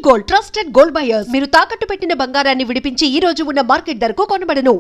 Gold, trusted gold buyers. మీరు తాకట్టు పెట్టిన బంగారాన్ని విడిపించి ఈ రోజు ఉన్న మార్కెట్ ధరకు కొనబడను.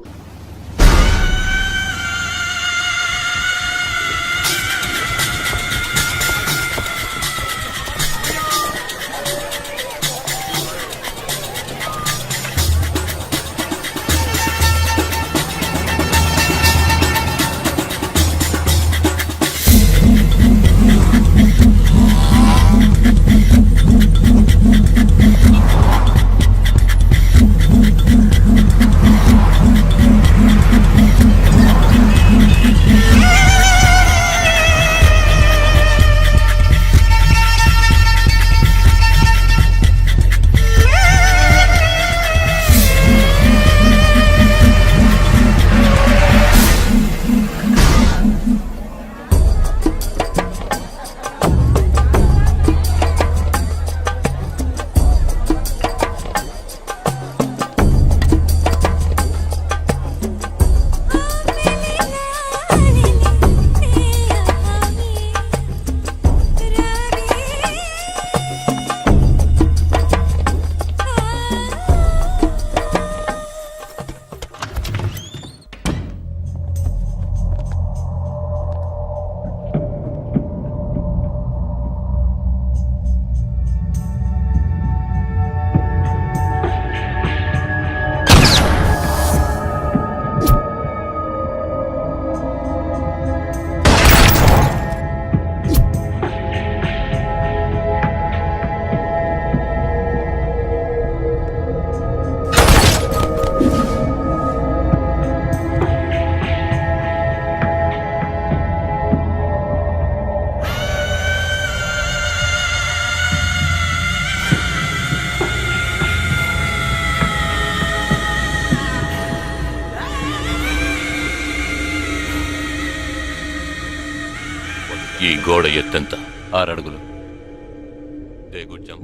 ఈ గోడ ఎత్తెంత? 6 అడుగులు.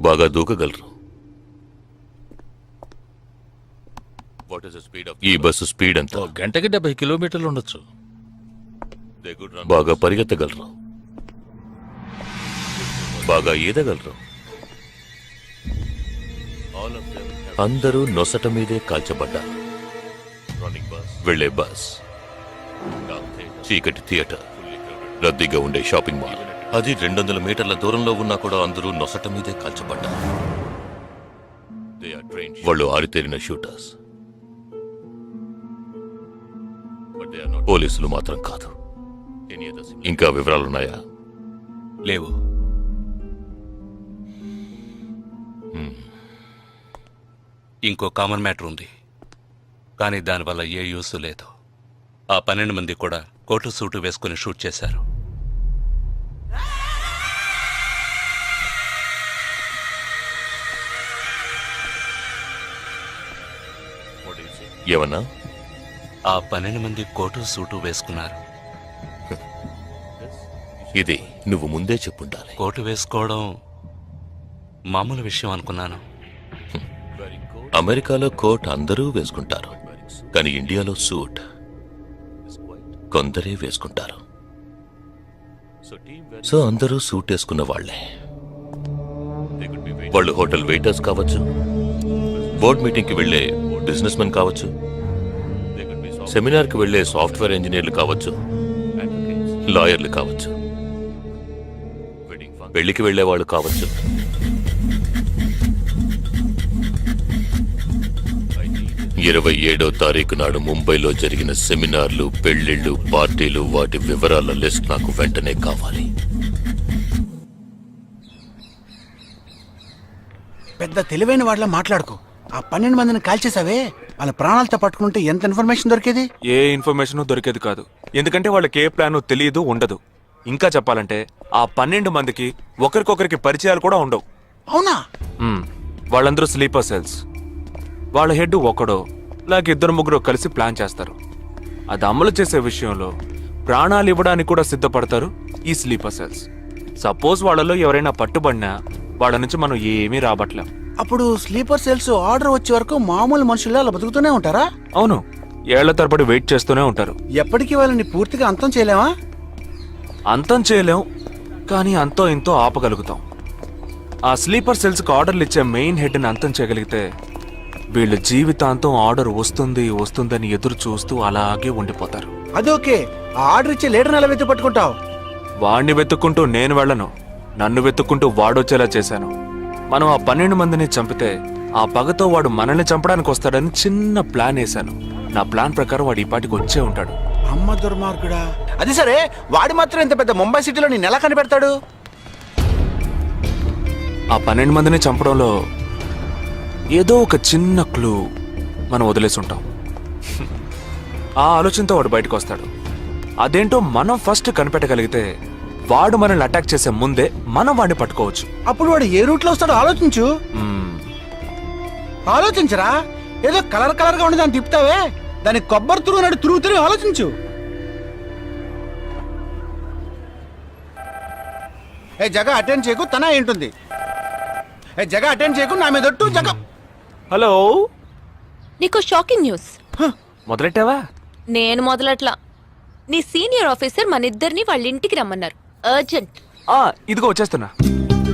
బాగా దూకగలరు. ఈ బస్సు స్పీడ్ ఎంత? గంటకి 70 కిలోమీటర్లు ఉండొచ్చు. బాగా పరిగెత్తగలరు. బాగా ఈదగలరు. అందరూ నొసట మీదే కాల్చబడ్డారు. వెళ్లే బస్, చీకటి థియేటర్, రద్దీగా ఉండే షాపింగ్ మాల్, అది 200 మీటర్ల దూరంలో ఉన్నా కూడా అందరూ నొసట మీదే కాల్చబడ్డారు. వాళ్ళు ఆరితేరిన షూటర్స్. పోలీసులు మాత్రం కాదు. ఇంకా వివరాలున్నాయా? లేవు. ఇంకో కామన్ మ్యాటర్ ఉంది, కానీ దానివల్ల ఏ యూస్ లేదు. ఆ 12 మంది కూడా కోటు సూటు వేసుకుని షూట్ చేశారు. ఏమన్నా? ఆ 12 మంది కోటు సూటు వేసుకున్నారు. ఇది నువ్వు ముందే చెప్పుండాలి. కోటు వేసుకోవడం మామూలు విషయం అనుకున్నాను. అమెరికాలో కోట్ అందరూ వేసుకుంటారు, కానీ ఇండియాలో సూట్ కొందరే వేసుకుంటారు. సో అందరూ సూట్ వేసుకున్న వాళ్లే. వాళ్ళు హోటల్ వెయిటర్స్ కావచ్చు, బోర్డ్ మీటింగ్కి వెళ్లే బిజినెస్ మెన్ కావచ్చు, సెమినార్కి వెళ్లే సాఫ్ట్వేర్ ఇంజనీర్లు కావచ్చు, లాయర్లు కావచ్చు, పెళ్లికి వెళ్లేవాళ్ళు కావచ్చు. 27వ తారీఖు నాడు ముంబైలో జరిగిన సెమినార్లు, పెళ్లిళ్లు, పార్టీలు, వాటి వివరాల లిస్ట్ నాకు వెంటనే కావాలి. పెద్ద తెలివైన వాళ్ళ మాట్లాడుకో. ఆ 12 మందిని కాల్చేసావే, వాళ్ళ ప్రాణాలతో పట్టుకుంటే ఎంత ఇన్ఫర్మేషన్ దొరికేది? ఏ ఇన్ఫర్మేషన్ దొరికేది కాదు. ఎందుకంటే వాళ్ళకి ఏ ప్లాను తెలియదు, ఉండదు. ఇంకా చెప్పాలంటే ఆ 12 మందికి ఒకరికొకరికి పరిచయాలు కూడా ఉండవు. అవునా? వాళ్ళందరూ స్లీపర్ సెల్స్. వాళ్ళ హెడ్ ఒకడో లేక 2-3 కలిసి ప్లాన్ చేస్తారు. అది అమలు చేసే విషయంలో ప్రాణాలు ఇవ్వడానికి కూడా సిద్ధపడతారు ఈ స్లీపర్ సెల్స్. సపోజ్ వాళ్ళలో ఎవరైనా పట్టుబడినా వాళ్ళ నుంచి మనం ఏమీ రాబట్టలేం. అప్పుడు స్లీపర్ సెల్స్ ఆర్డర్ వచ్చే వరకు మామూలు మనుషుల్లో అలా బతుకుతూనే ఉంటారా? అవును, ఏళ్ల తరబడి వెయిట్ చేస్తూనే ఉంటారు. ఎప్పటికీ వాళ్ళని పూర్తిగా అంతం చేయలేమా? అంతం చేయలేం, కానీ అంతో ఇంతో ఆపగలుగుతాం. ఆ స్లీపర్ సెల్స్కి ఆర్డర్లు ఇచ్చే మెయిన్ హెడ్ని అంతం చేయగలిగితే వీళ్ళు జీవితాంతం ఆర్డర్ వస్తుందని ఎదురు చూస్తూ అలాగే ఉండిపోతారు. అదోకే, ఆ ఆర్డర్ ఇచ్చే లీడర్ని ఎలా వెతు పట్టుకుంటావు? వాడిని వెతుక్కుంటూ నేను వెళ్ళను, నన్ను వెతుక్కుంటూ వాడొచ్చేలా చేశాను. మనం ఆ 12 మందిని చంపితే ఆ పగతో వాడు మనల్ని చంపడానికి వస్తాడని చిన్న ప్లాన్ వేశాను. నా ప్లాన్ ప్రకారం వాడు ఈ పాటికి వచ్చే ఉంటాడు. అమ్మ దుర్మార్గుడా. అది సరే, వాడు మాత్రం ఇంత పెద్ద ముంబై సిటీలో నేను ఎలా కనిపెడతాడు? ఆ 12 మందిని చంపడంలో ఏదో ఒక చిన్న క్లూ మనం వదిలేసి ఉంటాం. ఆ ఆలోచనతో వాడు బయటకు వస్తాడు. అదేంటో మనం ఫస్ట్ కనిపెట్టగలిగితే వాడు మనల్ని అటాక్ చేసే ముందే మనం వాడిని పట్టుకోవచ్చు. అప్పుడు వాడు ఏ రూట్లో వస్తాడో ఆలోచించు. ఆలోచించరా, ఏదో కలర్ గా ఉండి దాన్ని తిప్పుతావే, దాని కొబ్బరి తురుగు తిరుగుతూనే ఆలోచించు. ఏ జగ అటెండ్ చేయకు, తన ఏంటుంది. ఏ జగ అటెండ్ చేయకు, నా మీద ఒట్టు. జగ హలో, నీకు షాకింగ్ న్యూస్. మొదలెట్టావా? నేను మొదలట్లా. నీ సీనియర్ ఆఫీసర్ మన ఇద్దరిని వాళ్ళ ఇంటికి రమ్మన్నారు. అర్జెంట్. ఇదిగో వచ్చేస్తున్నా.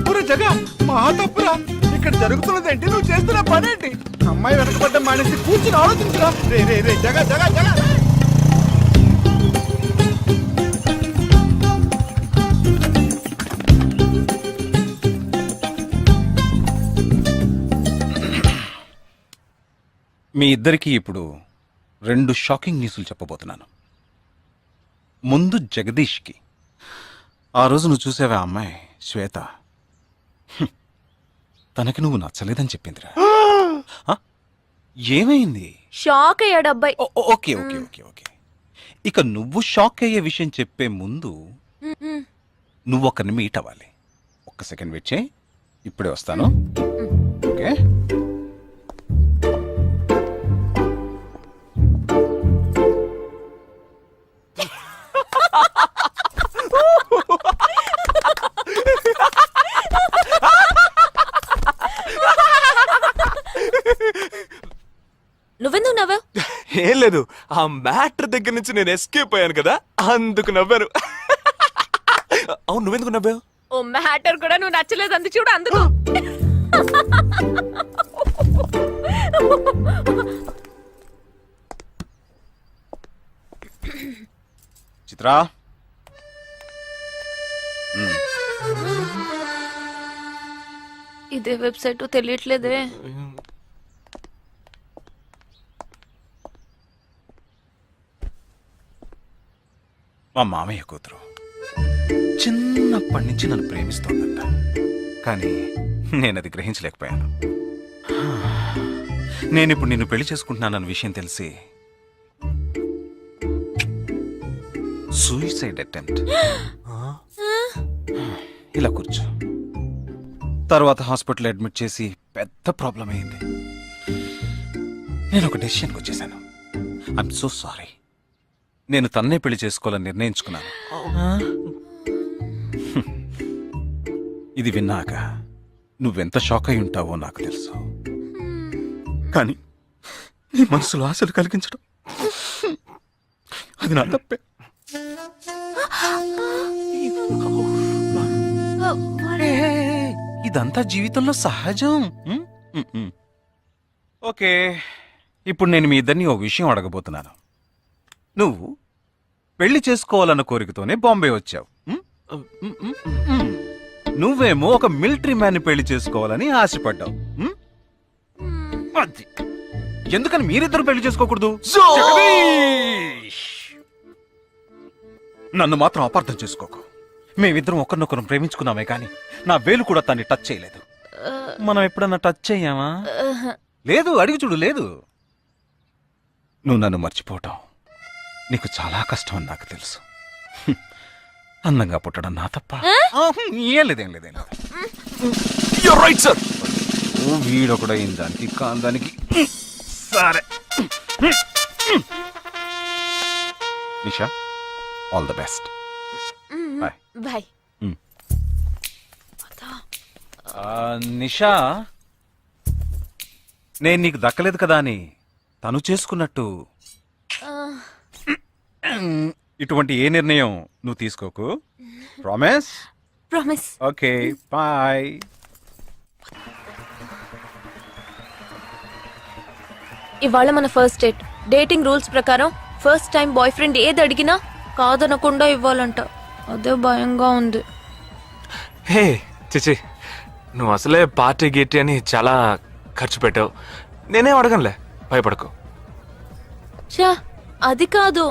ఒరే జగ, మా తప్పురా. ఇక్కడ జరుగుతున్నదేంటి, నువ్వు చేస్తున్న పనేంటి? అమ్మాయి వెనకబడ్డ మానేసి కూర్చుని ఆలోచించరా. రే రే రే జగ జగ జగ. మీ ఇద్దరికీ ఇప్పుడు 2 షాకింగ్ న్యూస్లు చెప్పబోతున్నాను. ముందు జగదీష్కి. ఆ రోజు నువ్వు చూసావా అమ్మాయి శ్వేత? తనకి నువ్వు నచ్చలేదని చెప్పిందిరా. ఏమైంది? షాక్ అయ్యాడు అబ్బాయి. Okay okay okay okay. ఇక నువ్వు షాక్ అయ్యే విషయం చెప్పే ముందు నువ్వు ఒకరిని మీట్ అవ్వాలి. ఒక్క సెకండ్ వెయిట్ చేయి, ఇప్పుడే వస్తాను. ఓకే. నువ్వెందుకు నవ్వావు? ఏం లేదు, ఆ మ్యాటర్ దగ్గర నుంచి నేను ఎస్కేప్ అయ్యాను కదా, అందుకు నవ్వాను. అవును, నువ్వెందుకు నవ్వావు? ఓ మ్యాటర్ కూడా నువ్వు నచ్చలేదు అంది చూడు, అందుకు. చిత్రా, ఇదే వెబ్సైట్ తెలియట్లేదే. మా మామయ్య కూతురు చిన్నప్పటి నుంచి నన్ను ప్రేమిస్తోందంట, కానీ నేను అది గ్రహించలేకపోయాను. నేనిప్పుడు నిన్ను పెళ్లి చేసుకుంటున్నానన్న విషయం తెలిసి సూసైడ్ అటెంప్ట్. ఇలా కూర్చో. తర్వాత హాస్పిటల్ అడ్మిట్ చేసి పెద్ద ప్రాబ్లం అయింది. నేను ఒక డెసిషన్కి వచ్చేసాను. I'm so sorry. నేను తన్నే పెళ్లి చేసుకోవాలని నిర్ణయించుకున్నాను. ఇది విన్నాక నువ్వెంత షాక్ అయి ఉంటావో నాకు తెలుసు, కానీ నీ మనసులో ఆశలు కలిగించడం అది నా తప్పే. ఇదంతా జీవితంలో సహజం. ఓకే, ఇప్పుడు నేను మీ ఇద్దరిని ఓ విషయం అడగబోతున్నాను. నువ్వు పెళ్లి చేసుకోవాలన్న కోరికతోనే బాంబే వచ్చావు. నువ్వేమో ఒక మిలిటరీ మ్యాన్ పెళ్లి చేసుకోవాలని ఆశపడ్డావు. అది ఎందుకని మీరిద్దరు పెళ్లి చేసుకోకూడదు? నన్ను మాత్రం అపార్థం చేసుకోకు. మేమిద్దరం ఒకరినొకరు ప్రేమించుకున్నామే కానీ నా వేలు కూడా తన్ని టచ్ చేయలేదు. మనం ఎప్పుడన్నా టచ్ అయ్యామా? లేదు, అడిగి చూడు. లేదు. నువ్వు నన్ను మర్చిపోవటం నీకు చాలా కష్టం అని నాకు తెలుసు. అందంగా పుట్టడం నా తప్ప. ఏం లేదేం లేదేం లేదు. Right sir. వీడొకడు అయిన దానికి కాందానికి. సరే Nisha, all the best. Bye bye. Nisha, నేను నీకు దక్కలేదు కదా అని తను చేసుకున్నట్టు ఇటువంటి ఏ నిర్ణయం నువ్వు తీసుకోకు. ప్రామిస్? ప్రామిస్. Okay, bye. ఇవాళ మన ఫస్ట్ డేట్. డేటింగ్ రూల్స్ ప్రకారం ఫస్ట్ టైం బాయ్ ఫ్రెండ్ ఏది అడిగినా కాదనకుండా ఇవ్వాలంట. అదే భయంగా ఉంది. హే చిచి, నువ్వు అసలే పార్టీ గీటీ అని చాలా ఖర్చు పెట్టావు. నేనేం అడగనులే, భయపడకు. చా, అది కాదు.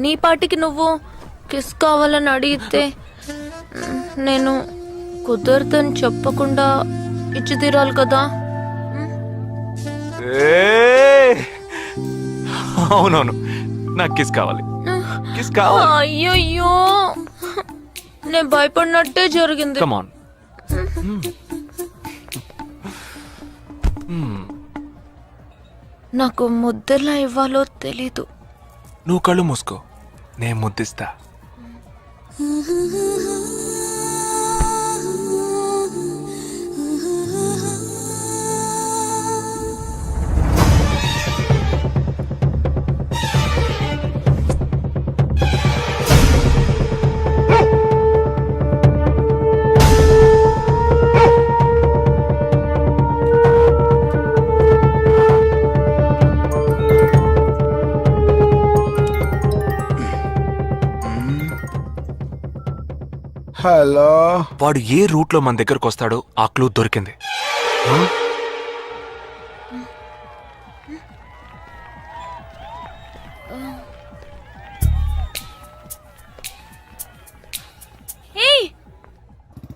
నీ పాటికి నువ్వు కిస్ కావాలని అడిగితే నేను కుదరదని చెప్పకుండా ఇచ్చి తీరాలి కదా. ఏయ్! అవునవును, నాకు కిస్ కావాలి, కిస్ కావాలి. అయ్యయ్యో, నేను భయపడినట్టే జరిగింది. Come on. నాకు ముద్దెలా ఇవ్వాలో తెలీదు. నువ్వు కళ్ళు మూసుకో, నేను ముద్దిస్తా. హలో. వాడు ఏ రూట్ లో మన దగ్గరకు వస్తాడో ఆ క్లూ దొరికింది.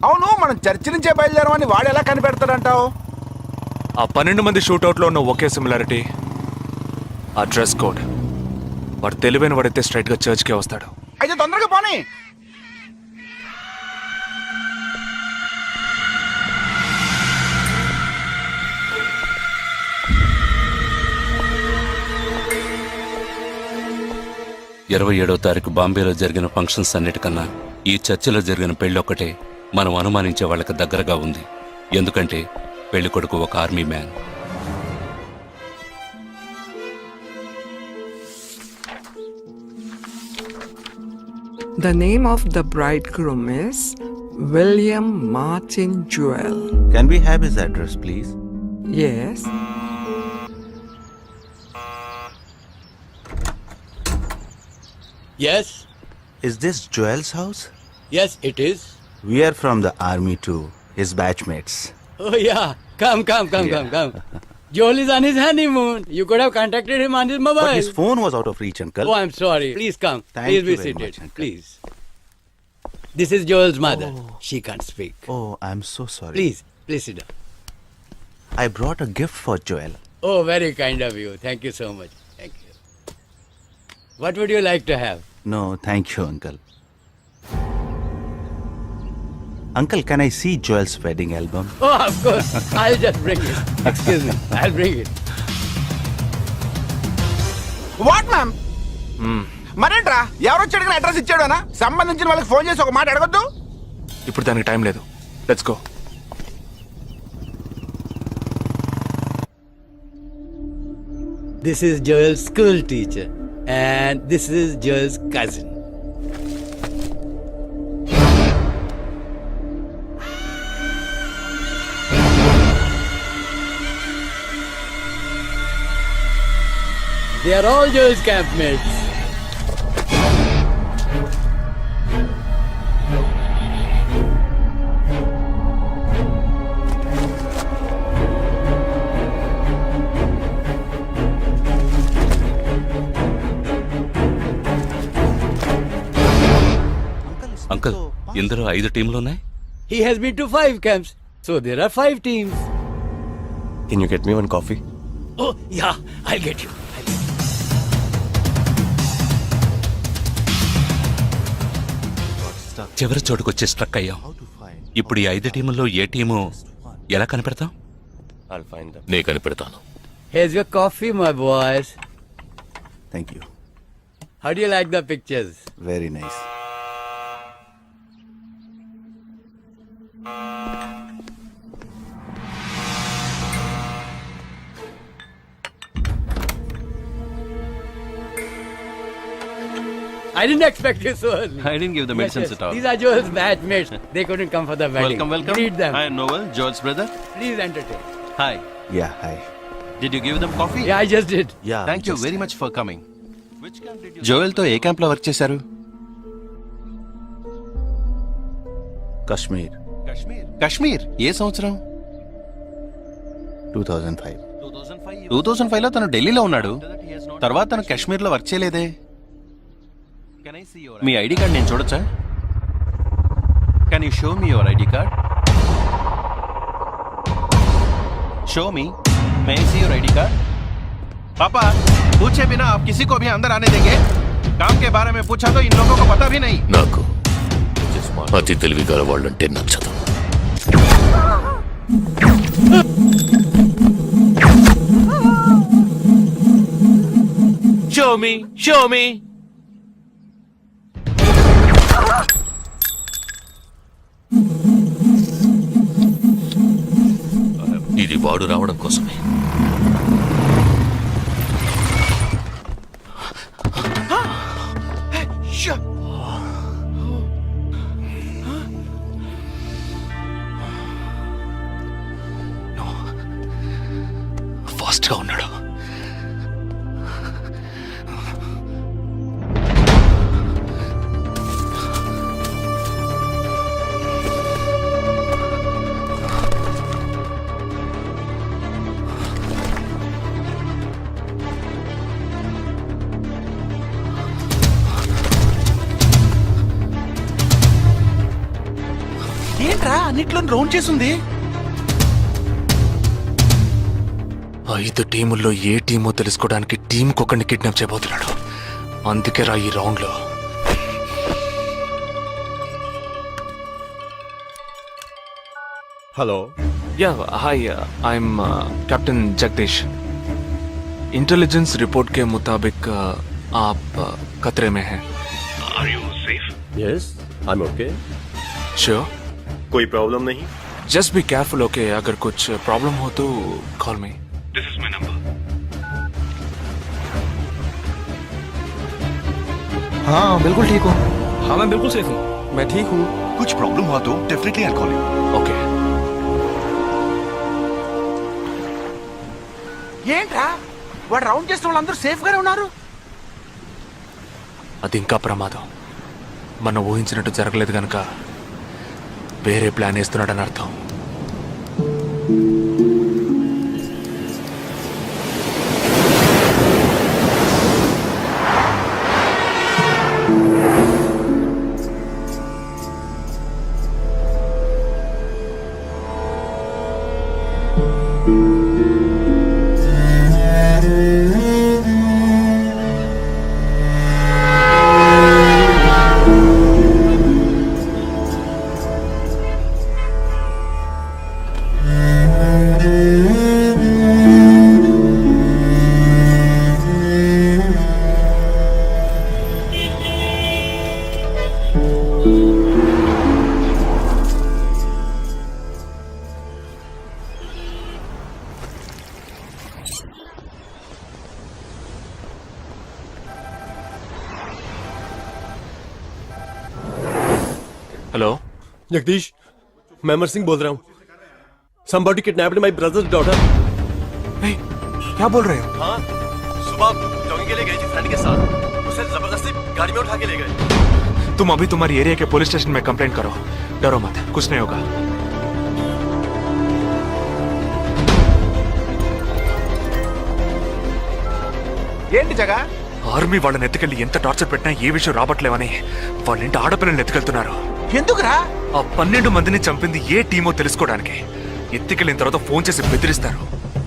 అవును, మనం చర్చి నుంచే బయలుదేరమని వాడు ఎలా కనిపెడతాడంటావు? ఆ 12 మంది షూట్అవుట్ లో ఉన్న ఒకే సిమిలారిటీ ఆ డ్రెస్ కోడ్. వాడు తెలివైన వాడైతే స్ట్రైట్ గా చర్చ్ కే వస్తాడు. అయితే తొందరగా పోనీ. ఇరవై 27వ తారీఖు బాంబేలో జరిగిన ఫంక్షన్స్ అన్నిటికన్నా ఈ చర్చిలో జరిగిన పెళ్ళొక్కటే మనం అనుమానించే వాళ్ళకి దగ్గరగా ఉంది. ఎందుకంటే పెళ్లి కొడుకు ఒక army man. The name of the bridegroom is William Martin Jewell. Can we have his address, please? Yes. Yes, Is this Joel's house? yes, it is. We are from the army too, his batchmates. Oh, yeah. Come. Joel is on his honeymoon. You could have contacted him on his mobile. But his phone was out of reach, uncle. Oh, I'm sorry. Please come. Thank Please you be very seated. much, uncle. Please. This is Joel's mother. She can't speak. Oh, I'm so sorry. Please sit down. I brought a gift for Joel. Oh, very kind of you. Thank you so much. Thank you. What would you like to have? No, thank you, uncle. Uncle, can I see Joel's wedding album? Oh, of course. I'll just bring it. Excuse me. I'll bring it. What ma'am? మరేంట్రా, ఎవరు వచ్చాడు address ఇచ్చాడనా? సంబంధించిన వాళ్ళకి phone చేసి ఒక మాట అడగొద్దు. ఇప్పుడు దానికి టైం లేదు. Let's go. This is Joel's school teacher. And this is Joel's cousin. They are all Joel's campmates. Uncle, ఇందులో 5 టీంలున్నాయి. He has been to 5 camps. So there are 5 teams. Can you get me one coffee? Oh, yeah, I'll get you. చివరి చోటుకొచ్చి struck అయ్యాం. ఇప్పుడు ఈ 5 టీముల్లో ఏ team ఎలా కనిపెడతాం? నే కనిపెడతాను. Here's your coffee, my boys. Thank you. How do you like the pictures? Very nice. I didn't expect you so early. I didn't give the medicines at all. These are Joel's batchmates. They couldn't come for the wedding. Welcome, welcome. Greet them. I am Noel, Joel's brother. Please entertain. Hi. Yeah, hi. Did you give them coffee? Yeah, I just did. Yeah. Thank you very much for coming. Joel తో ఏ camp లో work చేశారు? Kashmir, Kashmir. ఏ సంవత్సరం? 2005. 2005 లో తను ఢిల్లీలో ఉన్నాడు. తర్వాత తను కాశ్మీర్ లో వర్క్ చేయలేదే. మీ ఐడి కార్డ్ నేను చూడొచ్చా? Can you show me your ID card? Show मी, मैं सी योर आईडी कार्ड. पापा, पूछे बिना आप किसी को भी अंदर आने देंगे? काम के बारे में पूछा तो इन लोगों को पता भी नहीं. నాకు అతి తెలివి గల వాళ్ళంటే నచ్చదు. Show me. ఇది వాడు రావడం కోసమే. ఫాస్ట్ గా ఉన్నాడు. ఏంట్రా అన్నిట్లో రౌండ్ చేసింది? 5 టీముల్లో ఏ టీమో తెలుసుకోవడానికి టీంకి ఒకరిని కిడ్నాప్ చేయబోతున్నాడు. అందుకే రా ఈ రౌండ్ లో. Hello. Yeah hi, I'm captain Jagadish. Intelligence report के मुताबिक आप खतरे में हैं. Are you safe? Yes, I'm okay. Sure. कोई प्रॉब्लम नहीं. Just be careful, okay? अगर कुछ प्रॉब्लम हो तो call me. This is my number. हाँ बिल्कुल ठीक हूँ. हाँ मैं बिल्कुल सेफ हूँ. मैं ठीक हूँ. कुछ प्रॉब्लम हुआ तो definitely I'll call you. Okay. ఏంట్రా వాడు రౌండ్ చేసిన వాళ్ళందరూ సేఫ్ గానే ఉన్నారు? అది ఇంకా ప్రమాదం. మనం ఊహించినట్టు జరగలేదు గనక వేరే ప్లాన్ వేస్తున్నాడని అర్థం. हेलो जगदीश, मैं अमर सिंह बोल रहा हूँ. Somebody kidnapped my brother's daughter. क्या बोल रहे हो? हाँ, सुबह जॉगिंग के लिए गई थी फ्रेंड के साथ. उसे जबरदस्ती गाड़ी में उठा के ले गए. तुम अभी तुम्हारी एरिया के पुलिस स्टेशन में कंप्लेंट करो. डरो मत, कुछ नहीं होगा. ఏంటి జగా? ఆర్మీ వాళ్ళని ఎత్తుకెళ్ళి ఎంత టార్చర్ పెట్టినా ఏ విషయం రాబట్లేవని వాళ్ళ ఇంటి ఆడపిల్లల్ని ఎత్తుకెళ్తున్నారు. ఎందుకురా? ఆ 12 మందిని చంపింది ఏ టీమో తెలుసుకోవడానికి. ఎత్తుకెళ్ళిన తర్వాత ఫోన్ చేసి బెదిరిస్తారు.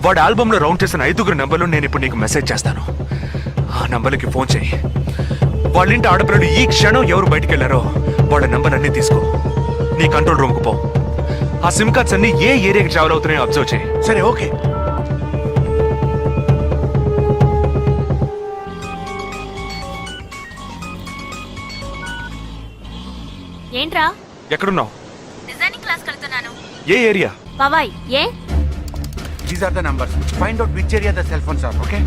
వాడి ఆల్బమ్ లో రౌండ్ చేసిన 5 నంబర్లు నేను ఇప్పుడు నీకు మెసేజ్ చేస్తాను. ఆ నంబర్లకి ఫోన్ చేయి. వాళ్ళ ఇంటి ఆడపిల్లలు ఈ క్షణం ఎవరు బయటికి వెళ్ళారో వాళ్ళ నంబర్ అన్ని తీసుకో. నీ కంట్రోల్ రూమ్ కు పో. ఆ సిమ్ కార్డ్స్ అన్ని ఏ ఏరియాకి ట్రావెల్ అవుతున్నాయో అబ్జర్వ్ చేయి. సరే ఓకే. ఏంట్రా? ఎక్కడున్నావు? డిజైనింగ్ క్లాస్ వెళ్తున్నాను. ఏ ఏరియా? పవాయ్. ఏ? These are the numbers. Find out which area the cell phones are, okay?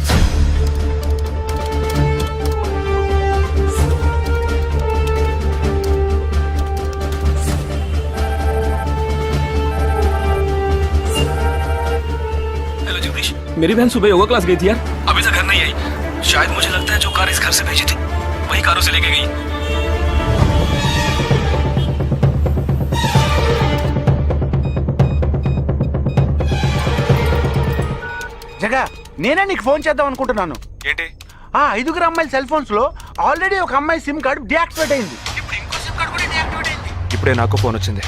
Jagdish मेरी बहन सुबह योगा क्लास गई थी यार, अभी तक घर नहीं आई। शायद मुझे लगता है जो कार इस घर से भेजी थी वही कारों से लेके गई। జగా నేనే నీకు ఫోన్ చేద్దాం అనుకుంటున్నాను. ఏంటి? ఆ 5 అమ్మాయిల సెల్ ఫోన్స్ లో ఆల్రెడీ ఒక అమ్మాయి సిమ్ కార్డు డియాక్టివేట్ అయింది. ఇప్పుడు ఇంకో సిమ్ కార్డు కూడా డియాక్టివేట్ అయింది. ఇప్పుడే నాకు ఫోన్ వచ్చింది.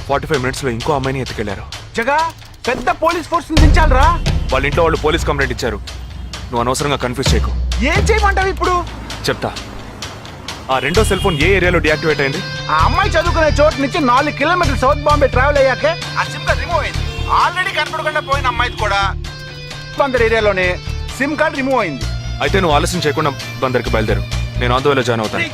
45 మినిట్స్ లో ఇంకో అమ్మాయిని ఎత్తుకెళ్లారు. జగా పెద్ద పోలీస్ ఫోర్స్ దించాలరా. వాళ్ళ ఇంట్లో వాళ్ళు పోలీస్ కంప్లైంట్ ఇచ్చారు. నువ్వు అనవసరంగా కన్ఫ్యూజ్ చేయకు. ఏం చేయమంటావు ఇప్పుడు? చెప్తా. ఆ రెండో సెల్ ఫోన్ ఏ ఏరియాలో డియాక్టివేట్ అయింది? ఆ అమ్మాయి చదువుకునే చోటు నుంచి 4 కిలోమీటర్లు సౌత్ బాంబే ట్రావెల్ అయ్యాకే ఆ సిమ్ కార్డ్ రిమూవ్ అయింది. ఆల్రెడీ కనపడకుండా పోయిన అమ్మాయిది కూడా బందర్ ఏరియాలోనే సిమ్ కార్డ్ రిమూవ్ అయింది. అయితే నువ్వు ఆలస్యం చేయకుండా బందర్కి బయలుదేరు. నేను ఆందోళన జాయిన్ అవుతాను.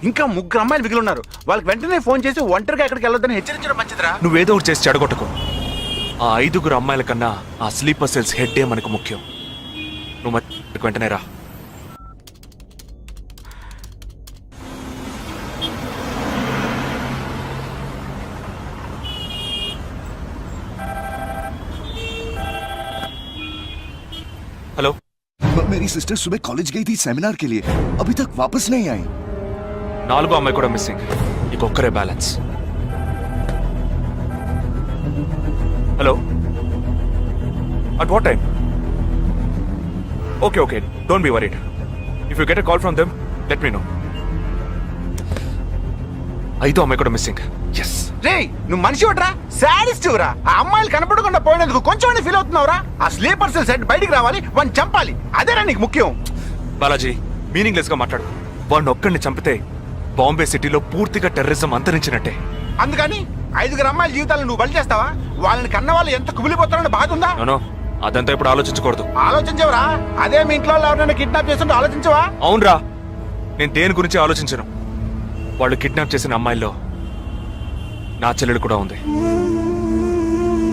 ఇంకా 3 అమ్మాయిలు మిగిలి ఉన్నారు. వాళ్ళకి వెంటనే ఫోన్ చేసి ఒంటరిగా ఎక్కడికి వెళ్ళొద్దని హెచ్చరించడం మంచిదిరా. నువ్వేదో ఒకటి చేసి చెడగొట్టకు. ఆ 5 అమ్మాయిల కన్నా ఆ స్లీపర్ సెల్స్ హెడ్డే మనకు ముఖ్యం. నువ్వు వెంటనే రా. हेलो, मेरी सिस्टर सुबह कॉलेज गई थी सेमिनार के लिए, अभी तक वापस नहीं आई। 4 అమ్మాయి కూడా మిస్సింగ్. ఇంకొక్కరే balance. Hello, at what time? Okay okay, don't be worried. If you get a call from them let me know. 5 అమ్మాయి కూడా మిస్సింగ్. ఎస్. రే నువ్వు మనిషి ఒకట్రా, సాడిస్ట్ రా. ఆ అమ్మాయిలు కనపడకుండా పోయినందుకు కొంచెం ఫీల్ అవుతున్నావురా? ఆ స్లీపర్ సెల్ సెట్ బయటికి రావాలి, వాడిని చంపాలి, అదేరా నీకు ముఖ్యం. బాలాజీ, మీనింగ్లెస్ గా మాట్లాడు. వాడిని ఒక్కడిని చంపితే బాంబే సిటీలో పూర్తిగా టెర్రరిజం అంతరించినట్టే. అందుకని 5 అమ్మాయిల జీవితాలు నువ్వు బలి చేస్తావా? వాళ్ళని కన్న వాళ్ళు ఎంత కుమిలిపోతారని బాధ ఉందా? నో, అదంతా ఇప్పుడు ఆలోచించకూడదు. ఆలోచించవరా? అదే మీ ఇంట్లో ఎవరైనా కిడ్నాప్ చేస్తుంటే ఆలోచించవా? అవునరా, నేను దేని గురించి ఆలోచించను. వాళ్ళు కిడ్నాప్ చేసిన అమ్మాయిల్లో నా చెల్లెలు కూడా ఉంది.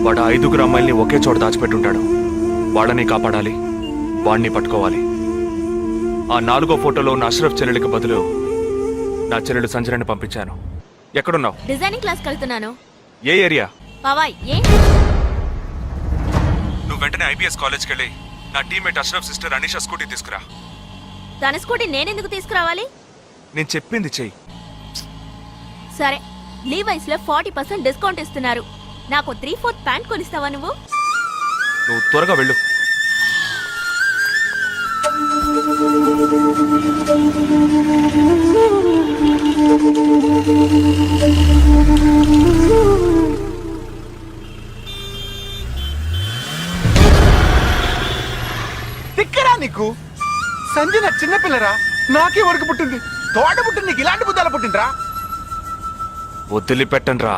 వాడు 5 అమ్మాయిల్ని ఒకే చోట దాచిపెట్టుంటాడు. వాళ్ళని కాపాడాలి, వాడిని పట్టుకోవాలి. ఆ 4వ ఫోటోలో ఉన్న అష్రఫ్ చెల్లెలికి బదులు నా చెల్లెలు సంజనని పంపించాను. ఎక్కడున్నావు? డిజైనింగ్ క్లాస్ వెళ్తున్నాను. ఏ ఏరియా? పవాయ్. ఏ? నువ్వు వెంటనే ఐపీఎస్ కాలేజ్కి వెళ్ళి నా teammate Ashraf sister Anisha scooty తీసుకురా. తన స్కూటీ నేనెందుకు తీసుకురావాలి? నేను చెప్పింది చెయ్యి. సరే, లీవైస్ లో 40% డిస్కౌంట్ ఇస్తున్నారు. నాకు 3/4 ప్యాంట్ కొనిస్తావా నువ్వు? నువ్వు త్వరగా వెళ్ళు. తిక్కరా నీకు? సంజన చిన్నపిల్లరా, నాకే వరకు పుట్టింది. తోట పుట్టింది నీకు ఇలాంటి బుద్ధాలు పుట్టిందిరా. వదిలిపెట్టండి రా.